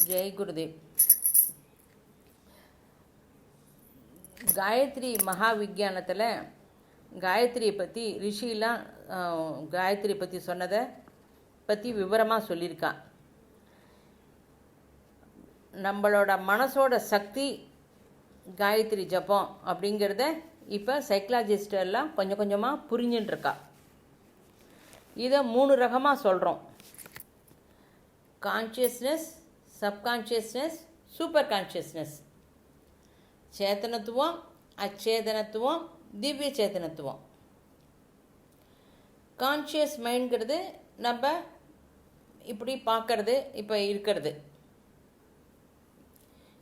ஜெய் குருதேவ். காயத்ரி மகா விஞ்ஞானத்தில் காயத்ரியை பற்றி ரிஷிலாம் காயத்ரி பற்றி சொன்னதை பற்றி விவரமாக சொல்லியிருக்கா. நம்மளோட மனசோட சக்தி காயத்ரி ஜபம் அப்படிங்கிறத இப்போ சைக்கலாஜிஸ்ட் எல்லாம் கொஞ்சம் கொஞ்சமாக புரிஞ்சுட்டுருக்கா. இதை 3 ரகமாக சொல்கிறோம்: கான்ஷியஸ்னஸ், சப்கான்ஷியஸ்னஸ், சூப்பர் கான்ஷியஸ்னஸ். சேத்தனத்துவம், அச்சேதனத்துவம், திவ்ய சேத்தனத்துவம். கான்ஷியஸ் மைண்ட்ங்கிறது நம்ம இப்படி பார்க்கறது, இப்போ இருக்கிறது.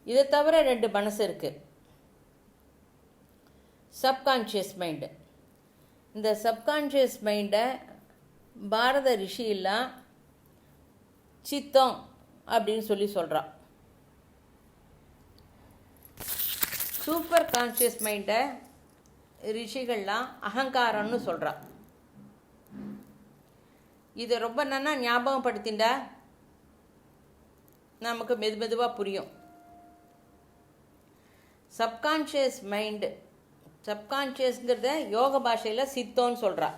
இதை தவிர 2 மனசு இருக்குது: சப்கான்ஷியஸ் மைண்டு. இந்த சப்கான்ஷியஸ் மைண்டை பாரத ரிஷியெல்லாம் சித்தம் அப்படின்னு சொல்கிறா. சூப்பர் கான்ஷியஸ் மைண்டை ரிஷிகள்லாம் அகங்காரம்னு சொல்கிறா. இதை ரொம்ப நல்லா ஞாபகப்படுத்திண்டா நமக்கு மெதுவாக புரியும். சப்கான்ஷியஸ் மைண்டு, சப்கான்ஷியஸ்ங்கிறத யோக பாஷையில் சித்தோன்னு சொல்கிறா.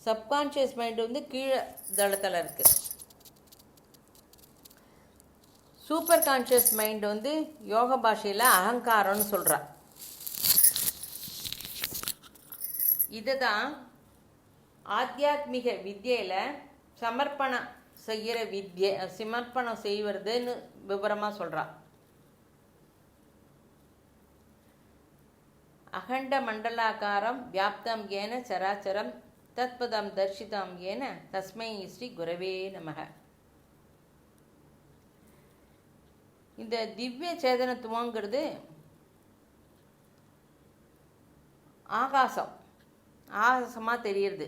சப்கான்ஷியஸ் மைண்டு கீழே தளத்தில் இருக்குது. சூப்பர் கான்ஷியஸ் மைண்டு யோக பாஷையில் அகங்காரம்னு சொல்கிறா. இதுதான் ஆத்தியாத்மிக வித்தியில் சமர்ப்பணம் செய்கிற வித்யை, சமர்ப்பணம் செய்வதுன்னு விவரமாக சொல்கிறா. அகண்ட மண்டலாக்காரம் வியாப்தம் ஏன சராச்சரம் தத்பதம் தர்ஷிதம் ஏன தஸ்மை ஸ்ரீ குரவே நமக. இந்த திவ்ய சேதனத்துவங்கிறது ஆகாசமாக தெரியுது.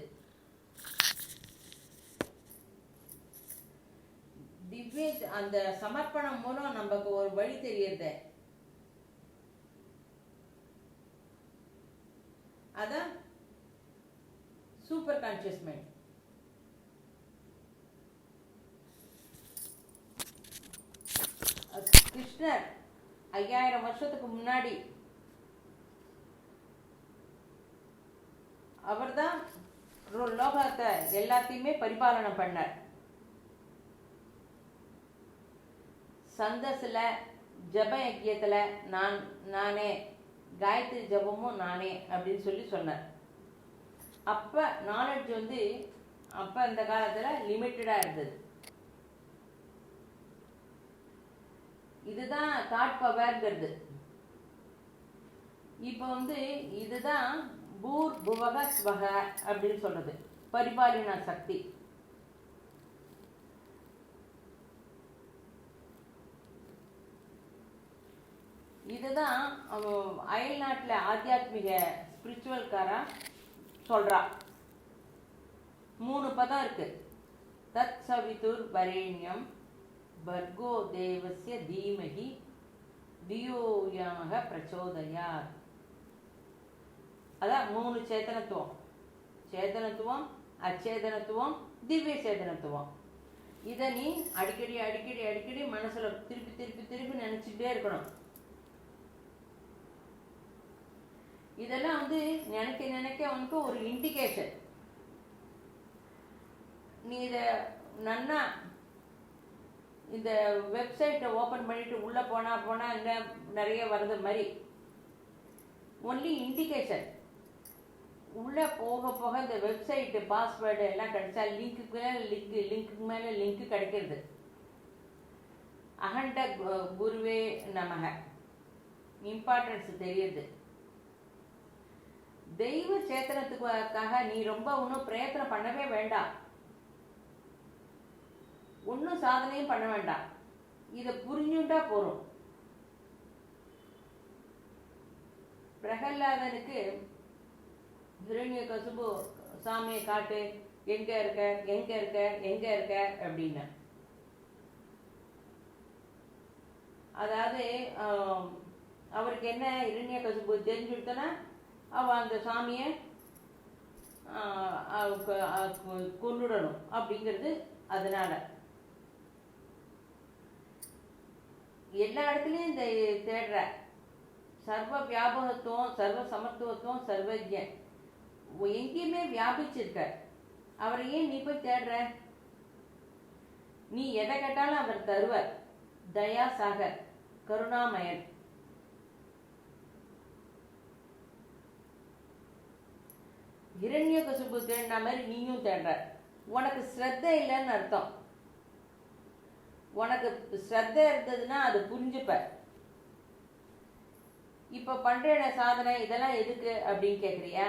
திவ்ய அந்த சமர்ப்பணம் மூலம் நமக்கு ஒரு வழி தெரியுது. அதான் சூப்பர் கான்ஷியஸ் மைண்ட். கிருஷ்ணர் 5000 வருஷத்துக்கு முன்னாடி அவர்தான் லோகத்தை எல்லாத்தையுமே பரிபாலனை பண்ணார். சந்தஸில் ஜப யஜ்யத்தில் நானே, காயத்ரி ஜபமும் நானே அப்படின்னு சொன்னார். அப்போ நாலெட்ஜ் அப்போ அந்த காலத்தில் லிமிட்டடாக இருந்தது. இதுதான் தாட் பவர்ங்கிறது. இப்போ இதுதான் பூர் புவக ஸ்வக அப்படின்னு சொல்றது, பரிபாலன சக்தி. இதுதான் அயல் நாட்டில் ஆத்தியாத்மிக ஸ்பிரிச்சுவல்காரா சொல்றா. 3 பதம் இருக்கு: தத் சவிதுர் வரேண்யம் பர்கோ தேவஸ்ய தீமஹி தியோயாக பிரச்சோதயாத். அதான் 3 சேத்தனத்துவம்: சேதனத்துவம், அச்சேதனத்துவம், திவ்ய சேதனத்துவம். இதை நீ அடிக்கடி அடிக்கடி அடிக்கடி மனசுல திருப்பி திருப்பி திருப்பி நினைச்சுட்டே இருக்கணும். இதெல்லாம் நினைக்க நினைக்க ஒரு இண்டிகேஷன். நீ இதை நன்னா இந்த வெப்சைட்டை ஓப்பன் பண்ணிட்டு உள்ளே போனால் என்ன நிறைய வருது மாதிரி ஒன்லி இண்டிகேஷன். உள்ளே போக போக இந்த வெப்சைட்டு பாஸ்வேர்டு எல்லாம் கிடைச்சா லிங்க்குக்கு மேலே லிங்க்கு கிடைக்கிறது. அகண்ட குருவே நமக இம்பார்ட்டன்ஸ் தெரியுது. தெய்வ சேத்தனத்துக்காக நீ ரொம்ப ஒன்றும் பிரயத்தனம் பண்ணவே வேண்டாம், ஒன்றும் சாதனையும் பண்ண வேண்டாம். இதை புரிஞ்சுட்டா போறோம். பிரகலாதனுக்கு ஹிரண்யகசிபு சாமியை காட்டு, எங்க இருக்க எங்க இருக்க எங்க இருக்க அப்படின்னு. அதாவது அவருக்கு என்ன ஹிரண்யகசிபு தெரிஞ்சுட்டனா அவ அந்த சாமியை கொண்டுடணும் அப்படிங்கிறது. அதனால எல்லா இடத்துலையும் இந்த தேடுற சர்வ வியாபகத்துவம், சர்வ சமத்துவத்துவம், சர்வஜன் எங்கேயுமே வியாபிச்சிருக்க. அவரை ஏன் நீ போய் தேடுற? நீ எதை கேட்டாலும் அவர் தருவர். தயா சாகர், கருணாமயன். இரண்யகசிபு தேடின மாதிரி நீயும் தேடுற. உனக்கு ஸ்ரத்தை இல்லைன்னு அர்த்தம். உனக்கு ஸ்ரத்தை இருந்ததுன்னா அது புரிஞ்சுப்ப. இப்போ பண்ற சாதனை இதெல்லாம் எதுக்கு அப்படின்னு கேட்குறியா?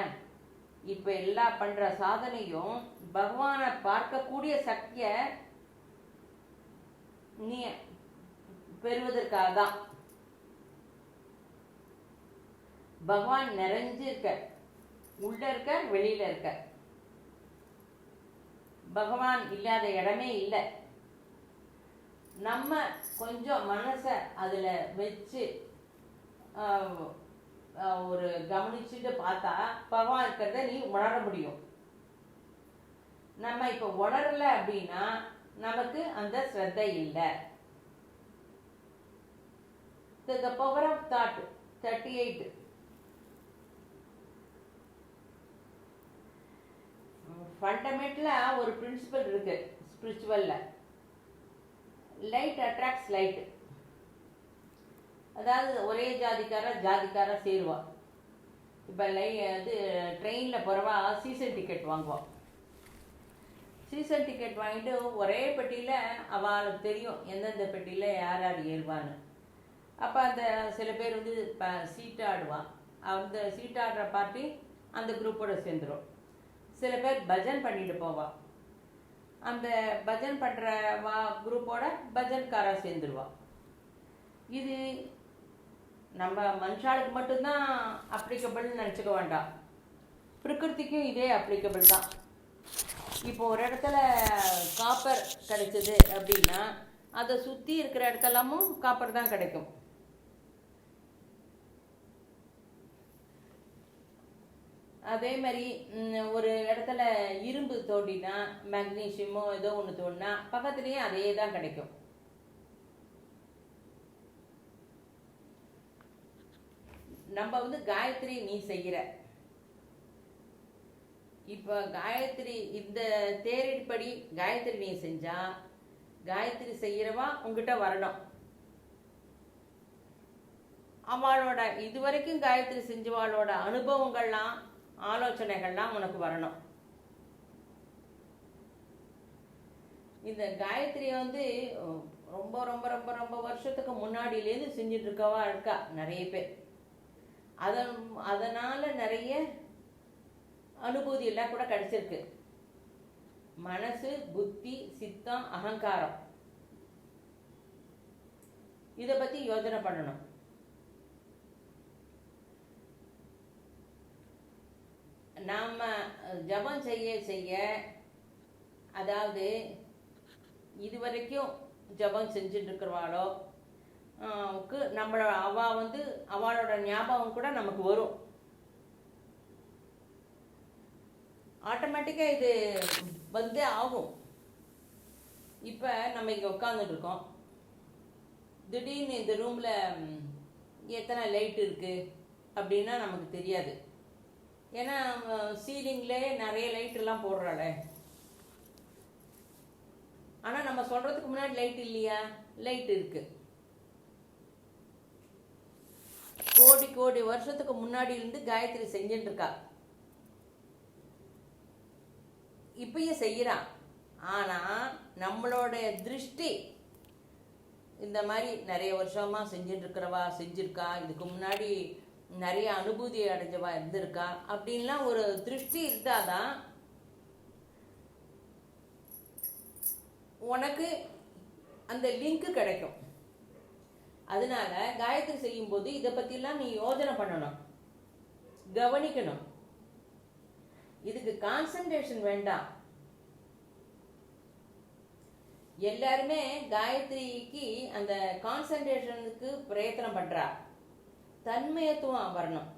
இப்போ எல்லா பண்ற சாதனையும் பகவானை பார்க்கக்கூடிய சக்தியை நீ பெறுவதற்காக தான். பகவான் நிறைஞ்சு இருக்க, உள்ள இருக்க, வெளியில இருக்க. பகவான் இல்லாத இடமே இல்லை. நம்ம கொஞ்சம் மனசை அதுல வச்சு ஒரு கவனிச்சுட்டு பார்த்தா பகவான் இருக்கிறத நீ உணர முடியும். நம்ம இப்ப உணரல அப்படின்னா நமக்கு அந்த ஸ்ரத்தை இல்லை. The power of thought 38. ஃபண்டமெண்டலா ஒரு பிரின்சிபல் இருக்கு ஸ்பிரிச்சுவல்ல. Light attracts light. அதாவது ஒரே ஜாதிக்கார சேருவா. இப்போ இது ட்ரெயினில் போகிறவா சீசன் டிக்கெட் வாங்குவோம். சீசன் டிக்கெட் வாங்கிட்டு ஒரே பெட்டியில் அவளுக்கு தெரியும் எந்தெந்த பெட்டியில் யார் யார் ஏறுவான்னு. அப்போ அந்த சில பேர் வந்து சீட்டு ஆடுவான். அந்த சீட்டு ஆடுற பார்ட்டி அந்த குரூப்போட சேர்ந்துடும். சில பேர் பஜன் பண்ணிட்டு போவாள். அந்த பஜன் பண்ணுற குரூப்போட பஜன்காரா சேர்ந்துருவாள். இது நம்ம மனுஷாளுக்கு மட்டும்தான் அப்ளிகபிள்னு நினச்சிக்க வேண்டாம். பிரகிருதிக்கும் இதே அப்ளிகபிள் தான். இப்போ ஒரு இடத்துல காப்பர் கிடைச்சது அப்படின்னா அதை சுற்றி இருக்கிற இடத்துலாமும் காப்பர் தான் கிடைக்கும். அதே மாதிரி ஒரு இடத்துல இரும்பு தோண்டினா மேக்னீஷியமோ ஏதோ ஒன்று தோண்டினா பக்கத்துலேயே அதே தான் கிடைக்கும். நம்ம வந்து காயத்ரி நீ செய்கிற. இப்போ காயத்ரி இந்த தேரின்படி காயத்ரி நீ செஞ்சா காயத்ரி செய்கிறவா உங்ககிட்ட வரணும். அவளோட இதுவரைக்கும் காயத்ரி செஞ்சவாளோட அனுபவங்கள்லாம் ஆலோசனைகள்லாம் உனக்கு வரணும். இந்த காயத்ரியை வந்து ரொம்ப ரொம்ப ரொம்ப ரொம்ப வருஷத்துக்கு முன்னாடியிலேருந்து செஞ்சுட்டு இருக்கா நிறைய பேர். அதனால நிறைய அனுபூதி எல்லாம் கூட கிடைச்சிருக்கு. மனசு, புத்தி, சித்தம், அகங்காரம் இதை பத்தி யோசனை பண்ணணும். நாம ஜபம் செய்ய செய்ய, அதாவது இதுவரைக்கும் ஜபம் செஞ்சுட்டு இருக்கிறவாளோ நம்மளோட அவளோட ஞாபகம் கூட நமக்கு வரும். ஆட்டோமேட்டிக்கா இது வந்து ஆகும். இப்ப நம்ம இங்க உட்காந்துட்டு இருக்கோம். திடீர்னு இந்த ரூம்ல எத்தனை லைட் இருக்கு அப்படின்னா நமக்கு தெரியாது. ஏன்னா சீலிங்ல நிறைய லைட் எல்லாம் போடுறாள. ஆனா நம்ம சொல்றதுக்கு முன்னாடி லைட் இல்லையா? லைட் இருக்கு. கோடி கோடி வருஷத்துக்கு முன்னாடி இருந்து காயத்ரி செஞ்சுட்டு இருக்கா. இப்பயும் செய்யறான். ஆனா நம்மளோட திருஷ்டி இந்த மாதிரி நிறைய வருஷமா செஞ்சுட்டு இருக்கிறவா செஞ்சிருக்கா, இதுக்கு முன்னாடி நிறைய அனுபூதி அடைஞ்சவா இருந்திருக்கா அப்படின்லாம் ஒரு திருஷ்டி இருந்தாதான் உனக்கு அந்த லிங்க் கிடைக்கும். அதனால காயத்ரி செய்யும் போது இதை பத்திலாம் நீ யோசனை பண்ணணும், கவனிக்கணும். இதுக்கு கான்சன்ட்ரேஷன் வேண்டாம். எல்லாருமே காயத்ரிக்கு அந்த கான்சன்ட்ரேஷனுக்கு பிரயத்தனம் பண்றா. தன்மயத்துவம் வரணும்,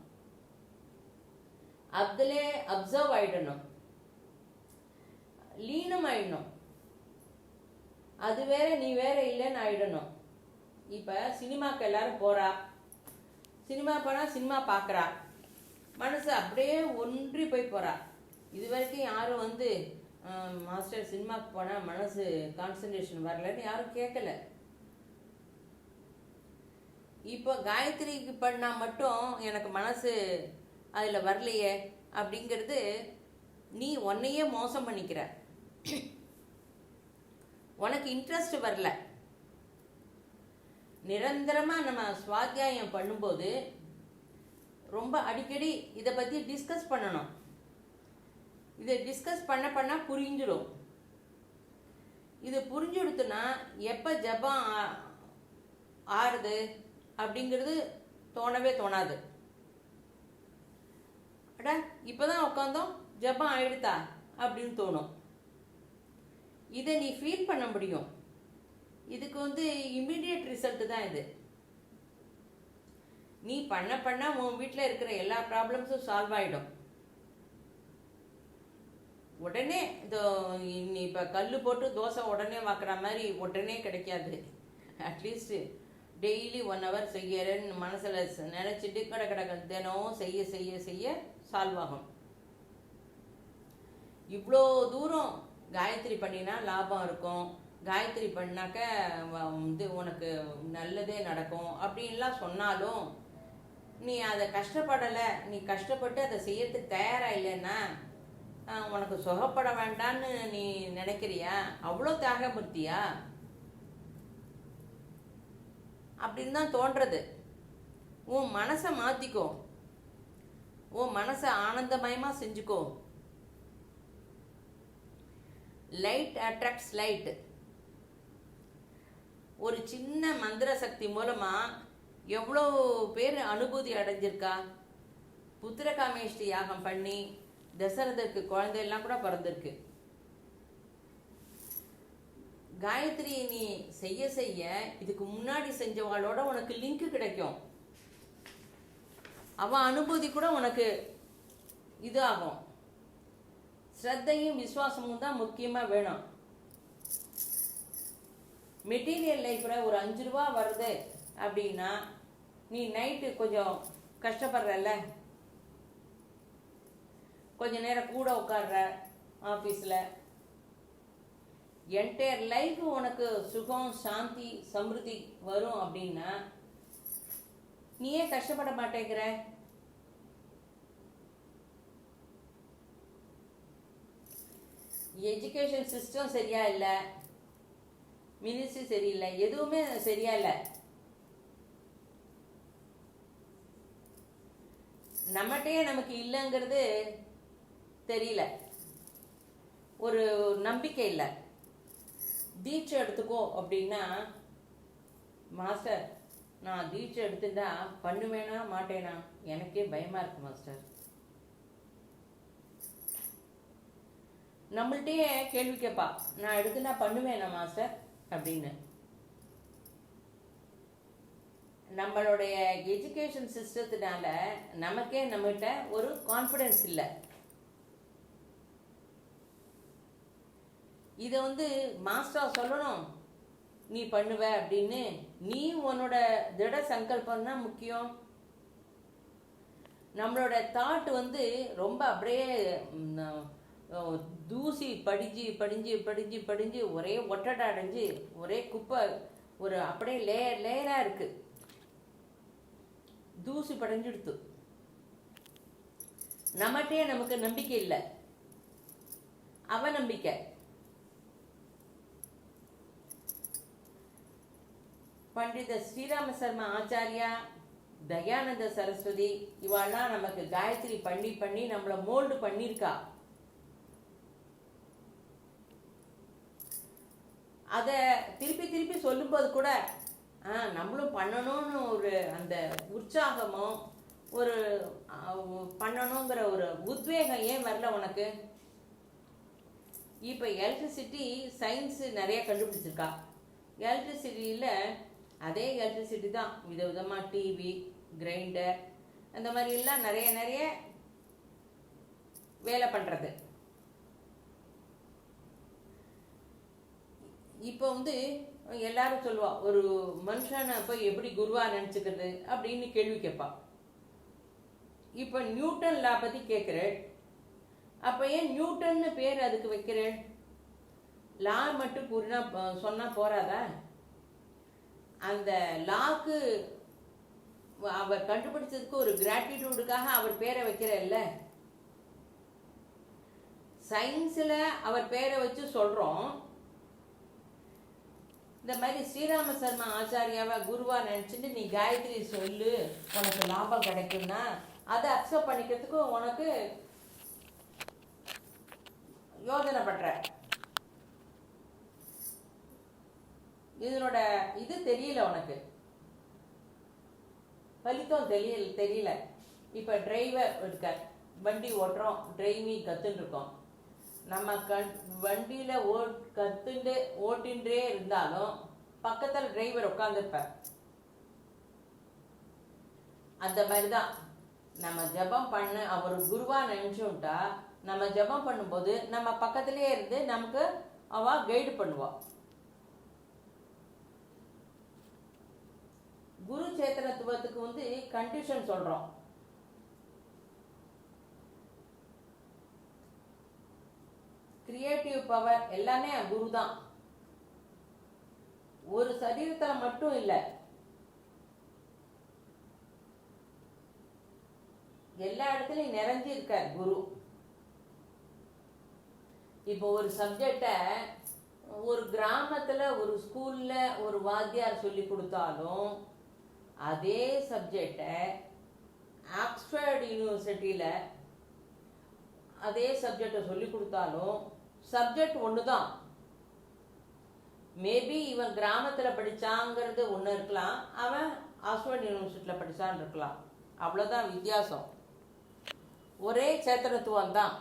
அதுல அப்சர்வ் ஆயிடணும். லீனம் ஆயிடணும். அது வேற நீ வேற இல்லைன்னு ஆயிடணும். இப்போ சினிமாவுக்கு எல்லாரும் போகிறா, சினிமா போனால் சினிமா பார்க்குறா, மனசு அப்படியே ஒன்றி போய் போகிறா. இது வரைக்கும் யாரும் மாஸ்டர் சினிமாவுக்கு போனால் மனசு கான்சன்ட்ரேஷன் வரலன்னு யாரும் கேட்கல. இப்போ காயத்ரிக்கு பண்ணால் மட்டும் எனக்கு மனசு அதில் வரலையே அப்படிங்கிறது நீ உன்னையே மோசம் பண்ணிக்கிற. உனக்கு இன்ட்ரெஸ்ட் வரல. நிரந்தரமாக நம்ம சுவாத்தியாயம் பண்ணும்போது ரொம்ப அடிக்கடி இதை பற்றி டிஸ்கஸ் பண்ணணும். இதை டிஸ்கஸ் பண்ண புரிஞ்சிடும். இது புரிஞ்சுடுத்துனா எப்போ ஜபம் ஆறுது அப்படிங்கிறது தோணவே தோணாது. அடா இப்போதான் உட்காந்தோம் ஜபம் ஆயிடுதா அப்படின்னு தோணும். இதை நீ ஃபீல் பண்ண முடியும். இதுக்கு இம்மிடியட் ரிசல்ட் தான் இது. நீ பண்ண உன் வீட்டில் இருக்கிற எல்லா ப்ராப்ளம்ஸும் சால்வ் ஆகிடும். உடனே இப்போ கல் போட்டு தோசை உடனே வாக்குற மாதிரி உடனே கிடைக்காது. அட்லீஸ்ட் டெய்லி 1 hour செய்யறேன்னு மனசில் நினச்சிட்டு கடை தினம் செய்ய செய்ய செய்ய சால்வ் ஆகும். இவ்வளோ தூரம் காயத்ரி பண்ணினா லாபம் இருக்கும், காயத்ரி பண்ணாக்க உனக்கு நல்லதே நடக்கும் அப்படின்லாம் சொன்னாலும் நீ அதை கஷ்டப்படலை, நீ கஷ்டப்பட்டு அதை செய்யறதுக்கு தயாராக இல்லைன்னா உனக்கு சுகப்பட வேண்டான்னு நீ நினைக்கிறியா? அவ்வளோ தியாகமூர்த்தியா அப்படின்னு தான் தோன்றது. உன் மனசை மாற்றிக்கோ, உன் மனசை ஆனந்தமயமாக செஞ்சுக்கோ. Light attracts light. ஒரு சின்ன மந்திர சக்தி மூலமாக எவ்வளோ பேர் அனுபூதி அடைஞ்சிருக்கா. புத்திரகாமேஷ்டி யாகம் பண்ணி தசரதற்கு குழந்தையெல்லாம் கூட பிறந்திருக்கு. காயத்ரி நீ செய்ய செய்ய இதுக்கு முன்னாடி செஞ்சவாளோட உனக்கு லிங்க் கிடைக்கும். அவன் அனுபூதி கூட உனக்கு இது ஆகும். ஸ்ரத்தையும் விசுவாசமும் தான் முக்கியமாக வேணும். மெட்டீரியல் லைஃப்பில் ஒரு 5 ரூபா வருது அப்படின்னா நீ நைட்டு கொஞ்சம் கஷ்டப்படுறல்ல, கொஞ்ச நேரம் கூட உட்கார்ற ஆஃபீஸில், என்டையர் லைஃப் உனக்கு சுகம் சாந்தி சமிருத்தி வரும் அப்படின்னா நீ ஏன் கஷ்டப்பட மாட்டேங்கிற? எஜுகேஷன் சிஸ்டம் சரியா இல்லை, மினிஸ்ட்ரி சரியில்லை, எதுவுமே சரியா இல்லை. நம்மகிட்டயே நமக்கு இல்லைங்கிறது தெரியல, ஒரு நம்பிக்கை இல்லை. தீட்சை எடுத்துக்கோ அப்படின்னா, மாஸ்டர் நான் தீட்சை எடுத்துட்டா பண்ணுவேனா மாட்டேனா எனக்கே பயமா இருக்கு மாஸ்டர். நம்மள்கிட்டயே கேள்வி கேட்பா, நான் எடுத்துட்டா பண்ணுவேனா மாஸ்டர் அப்படின்னு. நம்மளுடைய எஜுகேஷன் சிஸ்டத்தினால நமக்கே நம்மகிட்ட ஒரு கான்ஃபிடென்ஸ் இல்லை. இதை மாஸ்டர் சொல்லணும் நீ பண்ணுவ அப்படின்னு. நீ உன்னோட திட சங்கல்பம் தான் முக்கியம். நம்மளோட தாட் ரொம்ப அப்படியே தூசி படிஞ்சு படிஞ்சு படிஞ்சு படிஞ்சு ஒரே ஒட்டடை அடைஞ்சு ஒரே குப்பை, ஒரு அப்படியே லேயர் லேயராக இருக்கு. தூசி படைஞ்சுடுத்து. நம்மகிட்டே நமக்கு நம்பிக்கை இல்லை, அவநம்பிக்கை. பண்டித ஸ்ரீராம சர்மா ஆச்சாரியா, தயானந்த சரஸ்வதி இவாள்லாம் நமக்கு காயத்ரி பண்ணி பண்ணி நம்மளை மோல்டு பண்ணியிருக்கா. அதை திருப்பி திருப்பி சொல்லும்போது கூட நம்மளும் பண்ணணும்னு ஒரு அந்த உற்சாகமும் ஒரு பண்ணணுங்கிற ஒரு உத்வேகம் ஏன் வரல உனக்கு? இப்போ எலக்ட்ரிசிட்டி சயின்ஸு நிறைய கண்டுபிடிச்சிருக்கா. எலக்ட்ரிசிட்டியில் அதே எலக்ட்ரிசிட்டி தான் விதவிதமாக டிவி, கிரைண்டர், அந்த மாதிரிலாம் நிறைய நிறைய வேலை பண்ணுறது. இப்போ வந்து எல்லாரும் சொல்லுவா, ஒரு மனுஷனை போய் எப்படி குருவா நினச்சிக்கிறது அப்படின்னு கேள்வி கேட்பா. இப்போ நியூட்டன் லா பற்றி கேட்குறேன், அப்போ ஏன் நியூட்டன்னு பேர் அதுக்கு வைக்கிறேன்? லா மட்டும் கூறினா சொன்னால் போறாதா? அந்த லாக்கு அவர் கண்டுபிடிச்சதுக்கு ஒரு கிராட்டிடியூடுக்காக அவர் பேரை வைக்கிறல்ல. சயின்ஸில் அவர் பேரை வச்சு சொல்கிறோம். இந்த மாதிரி ஸ்ரீராம சர்மா ஆச்சாரியாவை குருவா நினச்சிட்டு நீ காயத்ரி சொல்லு உனக்கு லாபம் கிடைக்கும்னா அதை அக்செப்ட் பண்ணிக்கிறதுக்கு உனக்கு யோஜனை பண்ற. இதனோட இது தெரியல உனக்கு, பலித்தம் தெரியல. இப்போ டிரைவர் இருக்க, வண்டி ஓட்டுறோம், டிரைவிங் கற்றுன்னு இருக்கோம். நம்ம வண்டியில் கற்றுண்டு ஓட்டின்றே இருந்தாலும் பக்கத்தில் டிரைவர் உட்காந்துருப்பார். அந்த மாதிரி தான் நம்ம ஜபம் பண்ண அவர் குருவா நினைச்சுட்டா நம்ம ஜபம் பண்ணும்போது நம்ம பக்கத்திலே இருந்து நமக்கு அவ கைடு பண்ணுவா. குரு சேத்தனத்துவத்துக்கு வந்து கண்டிஷன் சொல்றோம். கிரியேட்டிவ் பவர் எல்லாமே குரு தான். ஒரு சரீரத்தில் மட்டும் இல்லை, எல்லா இடத்துலையும் நிறைஞ்சி இருக்கார் குரு. இப்போ ஒரு சப்ஜெக்டை ஒரு கிராமத்தில் ஒரு ஸ்கூலில் ஒரு வாத்தியார் சொல்லி கொடுத்தாலும் அதே சப்ஜெக்டை ஆக்ஸ்போர்ட் யூனிவர்சிட்டியில் அதே சப்ஜெக்டை சொல்லி கொடுத்தாலும் சப்ஜெக்ட் ஒன்று தான். மேபி இவன் கிராமத்தில் படித்தாங்கிறது ஒன்று இருக்கலாம், அவன் ஆக்ஸ்போர்ட் யூனிவர்சிட்டியில் படித்தான்னு இருக்கலாம். அவ்வளோதான் வித்தியாசம். ஒரே சேத்தனத்துவம் தான்.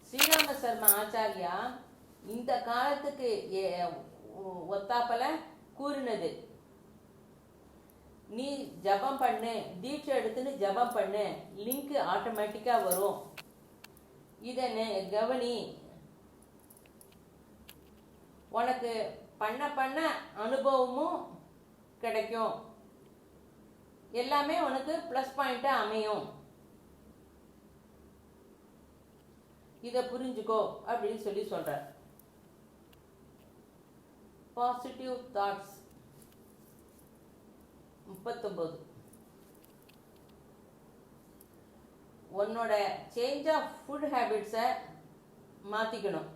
ஸ்ரீராம சர்மா ஆச்சாரியா இந்த காலத்துக்கு ஒத்தாப்பல கூறினது, நீ ஜபம் பண்ணு, தீட்சை எடுத்துன்னு ஜபம் பண்ணு, லிங்க் ஆட்டோமேட்டிக்கா வரும், இதை கவனி, உனக்கு பண்ண பண்ண அனுபவமும் கிடைக்கும், எல்லாமே உனக்கு ப்ளஸ் பாயிண்டா அமையும், இதை புரிஞ்சுக்கோ அப்படின்னு சொல்லி சொல்றார். Positive thoughts 39. உன்னோட சேஞ்ச் ஆஃப் ஃபுட் ஹேபிட்ஸை மாற்றிக்கணும்.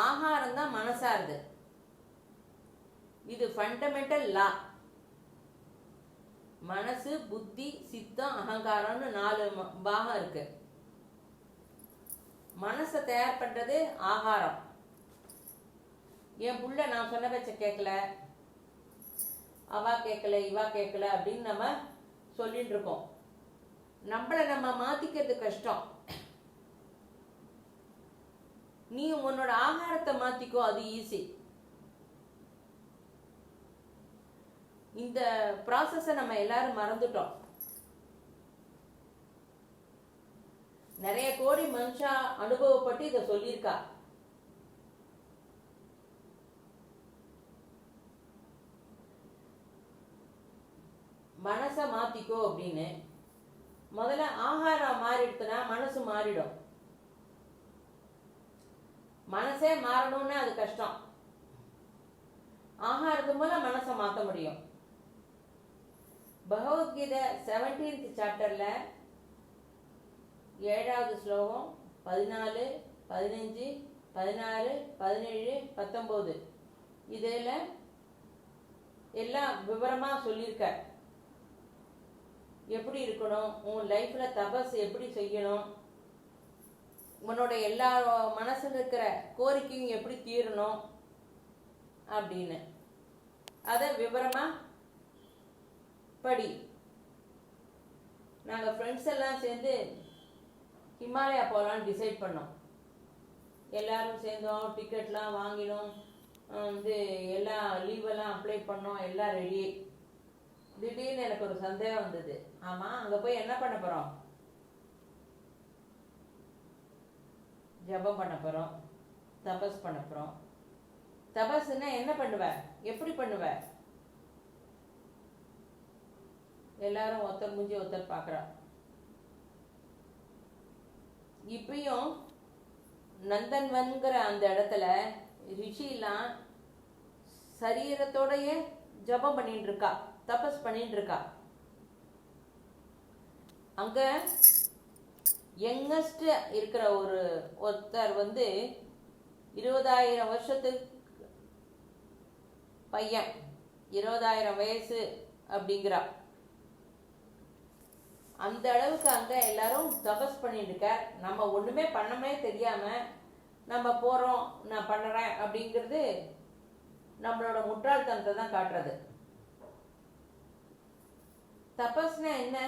ஆகாரம் தான் மனசாருது, இது ஃபண்டமெண்டல் லா. மனசு, புத்தி, சித்தம், அகங்காரம்னு 4 பாகம் இருக்கு. மனசை தயார் பண்றது ஆகாரம். என் புள்ள நான் சொன்ன பேச்ச கேட்கல, அவா கேட்கல, இவா கேட்கல அப்படின்னு நம்ம சொல்லிட்டு இருக்கோம். நம்மளை நம்ம மாத்திக்கிறது கஷ்டம். நீ உன்னோட ஆகாரத்தை மாத்திக்கோ, அது ஈஸி. இந்த ப்ராசஸை நம்ம எல்லாரும் மறந்துட்டோம். நிறைய கோடி மனுஷா அனுபவப்பட்டு இதை சொல்லியிருக்கா. மனசை மாத்திக்கோ அப்படின்னு. முதல்ல ஆகாரம் மாறிடுத்துனா மனசு மாறிடும். மனசே மாறணும்னா அது கஷ்டம். ஆகாரத்து மூலம் மனசை மாற்ற முடியும். பகவத்கீதை 17th சாப்டர்ல 7வது ஸ்லோகம் 14, 15, 16, 17, 19 இதில் எல்லாம் விவரமா சொல்லியிருக்க. எப்படி இருக்கணும், உன் லைஃப்ல தபஸ் எப்படி செய்யணும், உன்னோட எல்லா மனசுல இருக்கிற கோரிக்கையும் எப்படி தீரணும் அப்படின்னு அதை விவரமா படி. நாங்கள் ஃப்ரெண்ட்ஸ் எல்லாம் சேர்ந்து ஹிமாலயா போகலான்னு டிசைட் பண்ணோம். எல்லாரும் சேர்ந்தோம், டிக்கெட்லாம் வாங்கினோம், எல்லா லீவெல்லாம் அப்ளை பண்ணோம், எல்லாம் ரெடி. திடீர்னு எனக்கு ஒரு சந்தேகம் வந்தது. ஆமாம், அங்கே போய் என்ன பண்ண போகிறோம்? ஜபம் பண்ண போகிறோம், தபஸ் பண்ண போகிறோம். தபஸ்ன்னா என்ன பண்ணுவ, எப்படி பண்ணுவ? எல்லாரும் ஒருத்தர் மூஞ்சி ஒருத்தர் பார்க்குறா. இப்பயும் நந்தன்வன்கிற அந்த இடத்துல ரிஷிலாம் சரீரத்தோடைய ஜபம் பண்ணிட்டு இருக்கா, தபஸ் பண்ணிட்டு இருக்கா. அங்க யங்கஸ்ட் இருக்கிற ஒருத்தர் 20,000 வருஷத்துக்கு பையன், 20,000 வயசு அப்படிங்கிறா. அந்த அளவுக்கு அங்கே எல்லாரும் தபஸ் பண்ணிட்டு இருக்க. நம்ம ஒன்றுமே பண்ணமே தெரியாம நம்ம போகிறோம், நான் பண்ணுறேன் அப்படிங்கிறது நம்மளோட முட்டாள்தனத்தை தான் காட்டுறது. தபஸ்னா என்ன?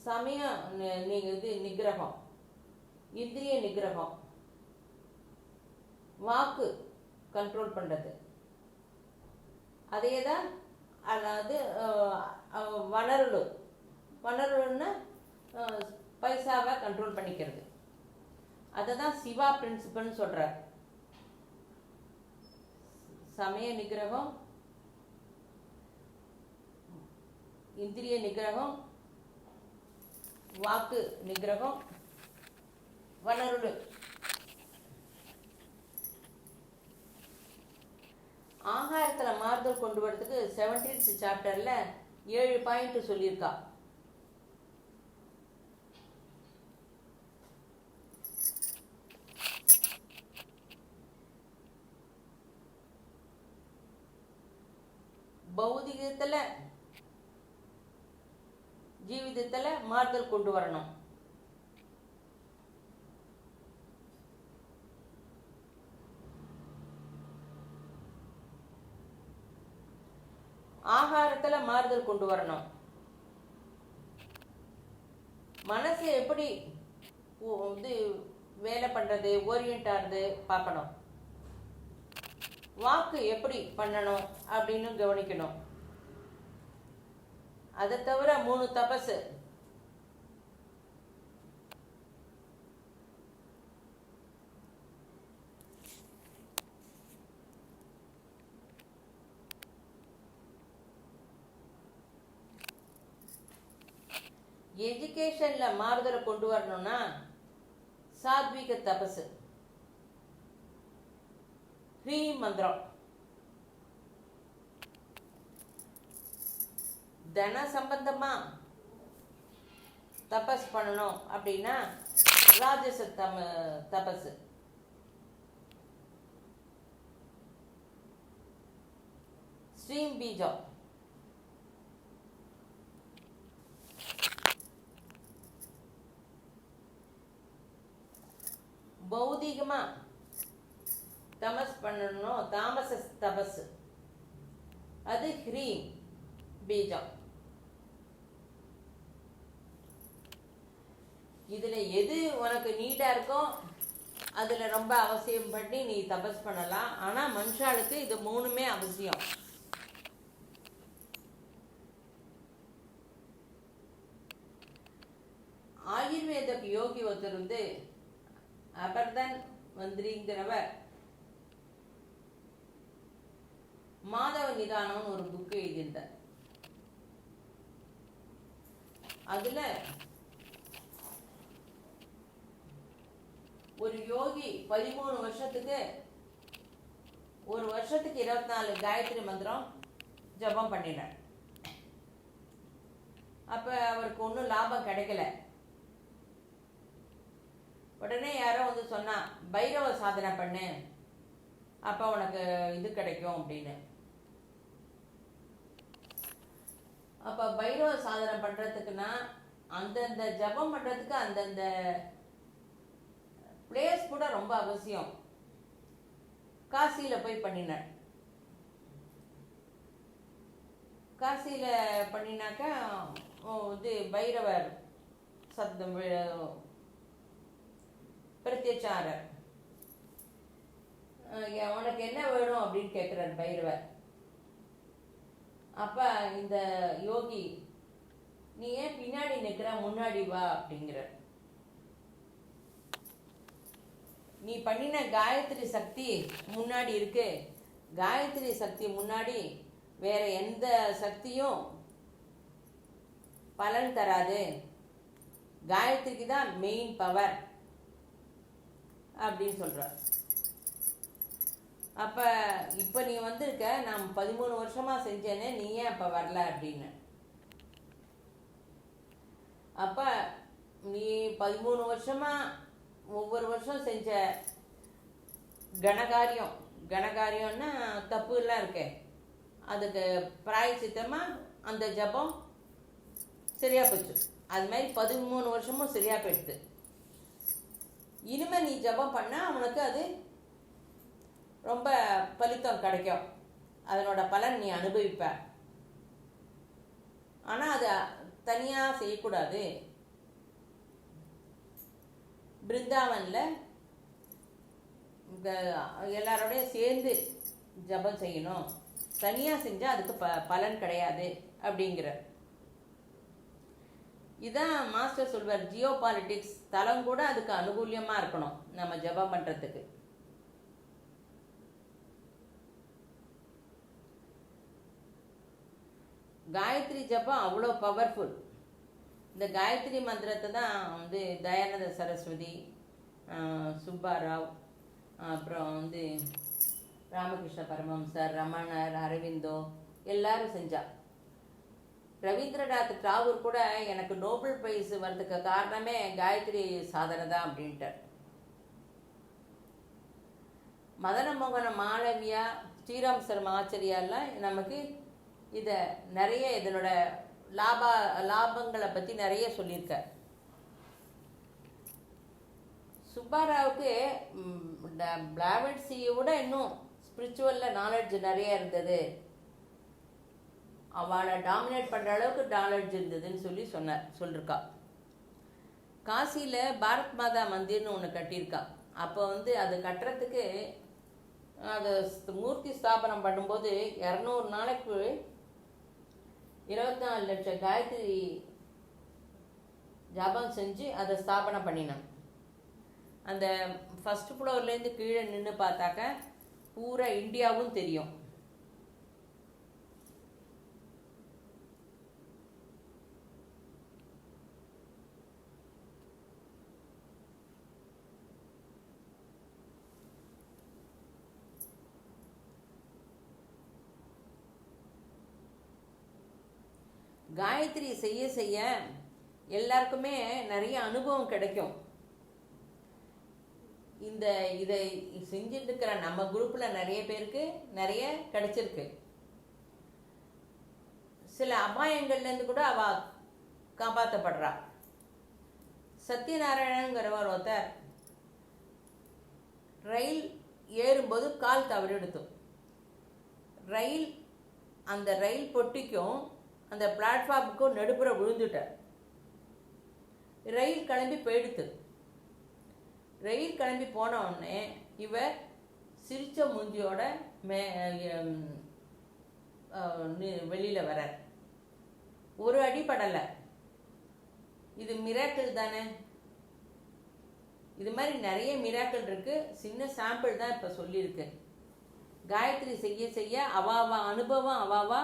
சமயம் நிகிரகம், இந்திரிய நிகிரகம், வாக்கு கண்ட்ரோல் பண்ணுறது. அதே தான். அதாவது வளருன்னா பைசாவை கண்ட்ரோல் பண்ணிக்கிறது. அதை தான் சிவா பிரின்சிபல்னு சொல்கிறார். சமய நிகிரகம், இந்திரிய நிகிரகம், வாக்கு நிகிரகம், வளருள். ஆகாரத்தில் மாறுதல் கொண்டு வரதுக்கு 17th சாப்டரில் 7 பாயிண்ட் சொல்லியிருக்கா. பௌதிகத்தில் ஜீவிதத்தில் மாறுதல் கொண்டு வரணும். ஆகாரத்தில் மாறுதல் கொண்டு வரணும். மனசு எப்படி வேலை பண்ணுறது, ஓரியன்ட் ஆகுது பார்க்கணும். வாக்கு எப்படி பண்ணணும் அப்படின்னு கவனிக்கணும். அதை தவிர 3 தபசு. எஜுகேஷன்ல மாறுதலை கொண்டு வரணும்னா சாத்விக தபசு, ஹ்ரீம் மந்திரம். தன சம்பந்தமா தபஸ் பண்ணணும் அப்படின்னா ராஜச தபசு. ஸ்ரீம் பீஜம். பௌதிகமா தமஸ் பண்ணணும், தாமச தபஸ், அது ஹ்ரீம் பீஜம். இதுல எது உனக்கு நீடா இருக்கோ அதுல ரொம்ப அவசியம் பண்ணி நீ தபஸ் பண்ணலாம். ஆனா மனுஷாளுக்கு இது 3மே அவசியம். ஆயுர்வேத யோகி ஒருத்தர் அபர்தன் மந்திரிங்கிறவர் மாதவ நிதானம்னு ஒரு புக்கு எழுதியிருந்தார். அதுல ஒரு யோகி 13 வருஷத்துக்கு, ஒரு வருஷத்துக்கு 24 காயத்ரி மந்திரம் ஜபம் பண்ணினார். அப்ப அவருக்கு ஒன்றும் லாபம் கிடைக்கல. உடனே யாரோ சொன்னா, பைரவ சாதனை பண்ணு, அப்ப உனக்கு இது கிடைக்கும் அப்படின்னு. அப்ப பைரவ சாதனை பண்றதுக்குன்னா அந்தந்த ஜபம் பண்றதுக்கு அந்தந்த பிளேஸ் கூட ரொம்ப அவசியம். காசியில போய் பண்ணினார். காசியில பண்ணினாக்கா பைரவர் சப்தம் பிரத்யச்சாரர் உனக்கு என்ன வேணும் அப்படின்னு கேட்குறார் பைரவர். அப்போ இந்த யோகி, நீ ஏன் பின்னாடி நிற்கிற, முன்னாடி வா அப்படிங்கிற. நீ பண்ணின காயத்ரி சக்தி முன்னாடி இருக்கு. காயத்ரி சக்தி முன்னாடி வேற எந்த சக்தியும் பலன் தராது. காயத்ரிக்கு தான் மெயின் பவர் அப்படின்னு சொல்கிறார். அப்போ இப்போ நீ வந்திருக்க, நான் 13 வருஷமாக செஞ்சேனே, நீ ஏன் அப்போ வரல அப்படின்னு. அப்போ நீ 13 வருஷமாக ஒவ்வொரு வருஷம் செஞ்ச கணகாரியம்னா தப்பு எல்லாம் இருக்கே, அதுக்கு பிராயச்சித்தமாக அந்த ஜபம் சரியா போச்சு. அது மாதிரி 13 வருஷமும் சரியா போயிடுது. இனிமேல் நீ ஜபம் பண்ணால் அவனுக்கு அது ரொம்ப பலித்தம் கிடைக்கும், அதனோட பலன் நீ அனுபவிப்ப. ஆனால் அதை தனியாக செய்யக்கூடாது. பிருந்தாவனில் எல்லாரோடையும் சேர்ந்து ஜபம் செய்யணும், தனியாக செஞ்சால் அதுக்கு பலன் கிடையாது அப்படிங்கிற. இதான் மாஸ்டர் சொல்வார், ஜியோ பாலிட்டிக்ஸ் தலம் கூட அதுக்கு அனுகூலியமாக இருக்கணும் நம்ம ஜபம் பண்ணுறதுக்கு. காயத்ரி ஜபம் அவ்வளோ பவர்ஃபுல். இந்த காயத்ரி மந்திரத்தை தான் தயானந்த சரஸ்வதி, சுப்பாராவ், அப்புறம் ராமகிருஷ்ண பரமஹம்சர், ரமணர், அரவிந்தோ எல்லாரும் செஞ்சா. ரவீந்திரநாத் தாகூர் கூட எனக்கு நோபல் பிரைஸ் வர்றதுக்கு காரணமே காயத்ரி சாதனை தான் அப்படின்ட்டார். மதன மோகன மாளவியா, ஸ்ரீராம் சர்மா ஆச்சாரியாலாம் நமக்கு இதை நிறைய இதனோட லாபங்களை பற்றி நிறைய சொல்லியிருக்கார். சுப்பாராவுக்கு பிளாவட்ஸியை விட இன்னும் ஸ்பிரிச்சுவலில் நாலேஜ் நிறைய இருந்தது, அவளை டாமினேட் பண்ணுற அளவுக்கு நாலேஜ் இருந்ததுன்னு சொல்லியிருக்கா. காசியில் பாரத் மாதா மந்திர்னு ஒன்று கட்டியிருக்கா. அப்போ அது கட்டுறதுக்கு அதை மூர்த்தி ஸ்தாபனம் பண்ணும்போது 200 நாளைக்கு 24 லட்சம் காயத்ரி ஜபம் செஞ்சு அதை ஸ்தாபனம் பண்ணினான். அந்த ஃபஸ்ட் ஃப்ளோர்லேருந்து கீழே நின்று பார்த்தாக்க பூரா இந்தியாவும் தெரியும். காயத்ரி செய்ய செய்ய எல்லாருக்குமே நிறைய அனுபவம் கிடைக்கும். இதை செஞ்சுட்டு இருக்கிற நம்ம குரூப்பில் நிறைய பேருக்கு நிறைய கிடைச்சிருக்கு. சில அபாயங்கள்லேருந்து கூட அவ காப்பாற்றப்படுறா. சத்யநாராயணங்கிறவர் ஒருத்தர் ரயில் ஏறும்போது கால் தவறிடுத்தும். அந்த ரயில் பொட்டிக்கும் அந்த பிளாட்ஃபார்முக்கும் நடுப்புற விழுந்துட்டார். ரயில் கிளம்பி போயிடுத்து. ரயில் கிளம்பி போன உடனே இவர் சிரிச்ச மூஞ்சியோட வெளியில் வரார். ஒரு அடிப்படலை. இது மிராக்கிள் தானே. இது மாதிரி நிறைய மிராக்கிள் இருக்கு. சின்ன சாம்பிள் தான் இப்போ சொல்லியிருக்கு. காயத்ரி செய்ய செய்ய அவாவா அனுபவம் அவாவா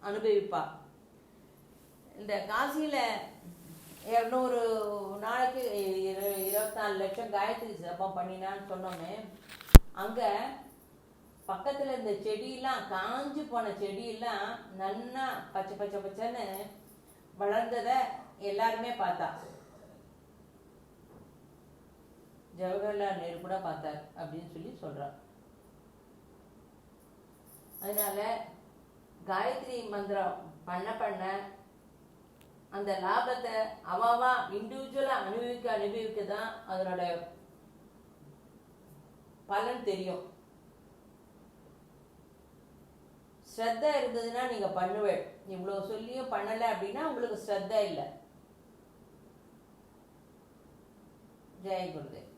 அனுபவிப்பா. இந்த காசியில் 200 நாளைக்கு 24 லட்சம் காயத்ரி ஜபம் பண்ணினான்னு சொன்னோமே, அங்கே பக்கத்தில் இந்த செடியெல்லாம் காஞ்சி போன செடியெல்லாம் நன்னா பச்சை பச்சை பச்சைன்னு வளர்ந்ததை எல்லாருமே பார்த்தா. ஜவஹர்லால் நேரு கூட பார்த்தார் அப்படின்னு சொல்கிறார். அதனால காயத்ரி மந்திரம் பண்ண அந்த லாபத்தை அவாவா இண்டிவிஜுவலாக அனுபவிக்க தான் அதனோட பலன் தெரியும். ஸ்ரத்தா இருந்ததுன்னா நீங்கள் பண்ணுவேன். இவ்வளோ சொல்லியும் பண்ணலை அப்படின்னா உங்களுக்கு ஸ்ரத்தா இல்லை. ஜெய் குருதேவ்.